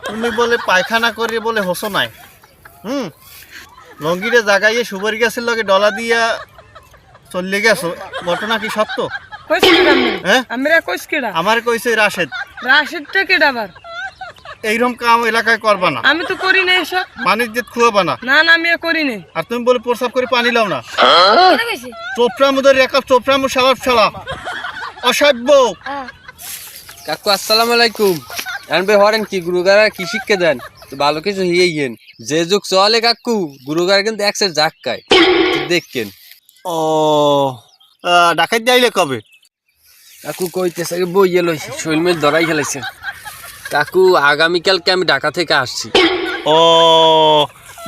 তুমি বলে পায়খানা করে বলে হোসো নাই লঙ্গিরে জাগাইয়ে সুপারি গাছের লগে ডলা দিয়া চলে গেছো, ঘটনা কি সত্য? হ্যাঁ আমার কইছে রাশেদ। রাশেদটা কেডা আবার? এইরকম কাম এলাকায় করবা না। আমি তো করি না এসব। মানিজ্জত খুয়াবা না। না না আমি করি না। আর তুমি বলে প্রসাব করে পানি লাও না। চোপড়া মুদের একা চোপড়া মু সালাপ ছাড়া অসভ্য। কাকু আসসালামু আলাইকুম। আনবে হরেন কি গুরুগারা কি শিক্ষা দেন? তো ভালো কিছু হিয়ে গেন যে যুগ চলে কাকু গুরুগার কিন্তু একসের জাক্কায় দেখেন। ও ডাকাত যাইলে কবে? কাকু কইতেছে বইয়ে লইছে শৈল মিল ধরাই খেলাইছে। কাকু আগামীকালকে আমি ঢাকা থেকে আসছি। ও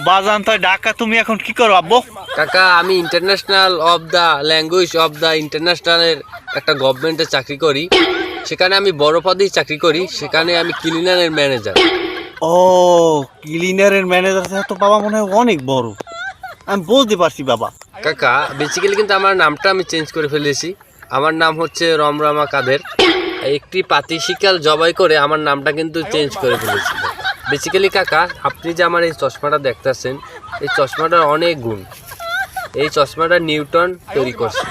বাজান তো ঢাকা, তুমি এখন কি করো আব্বু? কাকা আমি international of the language of the ইন্টারন্যাশনালের একটা গভর্নমেন্টে চাকরি করি। সেখানে আমি বড় পদেই চাকরি করি। সেখানে আমি ক্লিনারের ম্যানেজার। ও ক্লিনারের ম্যানেজার তো বাবা মনে হয় অনেক বড়, আমি বলতে পারছি বাবা। কাকা বেসিক্যালি কিন্তু আমার নামটা আমি চেঞ্জ করে ফেলেছি। আমার নাম হচ্ছে রমরমা কাদের। একটি পাতি শিকাল জবাই করে আমার নামটা কিন্তু চেঞ্জ করে ফেলেছি। বেসিক্যালি কাকা আপনি যে আমার এই চশমাটা দেখতেছেন, এই চশমাটার অনেক গুণ। এই চশমাটা নিউটন তৈরি করছে।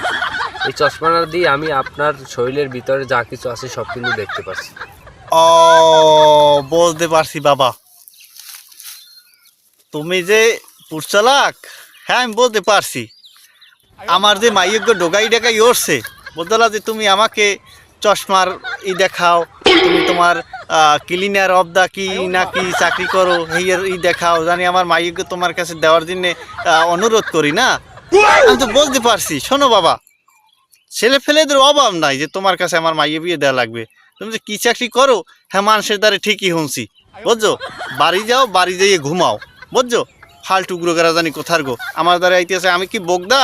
এই চশমাটা দিয়ে আমি আপনার শরীরের ভিতরে যা কিছু আছে সব কিন্তু দেখতে পাচ্ছি। ও বলতে পারছি বাবা, তুমি যে পুরচালাক, হ্যাঁ আমি বলতে পারছি। আমার যে মাইয়জ্ঞ ডোগাই ডেগাই উঠছে বলতলা যে তুমি আমাকে চশমার দেখাও, তুমি তোমার ক্লিনার অফ দা কি না কি চাকরি করো হেয়ার দেখাও, জানি আমার মাইয়জ্ঞ তোমার কাছে দেওয়ার জন্য অনুরোধ করি না। আমি তো বলতে পারছি শোনো বাবা, ছেলে ফেলেদের অভাব নাই যে তোমার কাছে আমার মাইয়ে বিয়ে দেওয়া লাগবে। তুমি যে কি চাকরি করো হ্যাঁ মানুষের দ্বারে ঠিকই শুনছি, বুঝছো? বাড়ি যাও, বাড়ি যাইয়ে ঘুমাও, বুঝছো? ফালতু গুরুগারা জানি কোথার গো আমার দ্বারা আইতেছে। আমি কি বোগদা?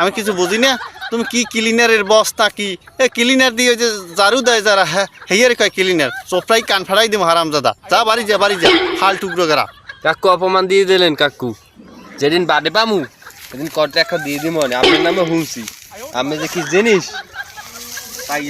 আমি কিছু বুঝি না। তুমি কি ক্লিনারের বস্তা কি ক্লিনার দিয়ে যে ঝাড়ু দেয় যারা, হ্যাঁ হেয়ার কয় ক্লিনার, চোপড়াই কান ফাড়াই দিব হারামজাদা। যা বাড়ি যা ফালতু গুরুগারা। কাকু অপমান দিয়ে দিলেন কাকু। যেদিন বাদে পামু সেদিন কটা একটা দিয়ে দিব। আপনার নামে শুনছি, আমি যে কি জিনিস তাই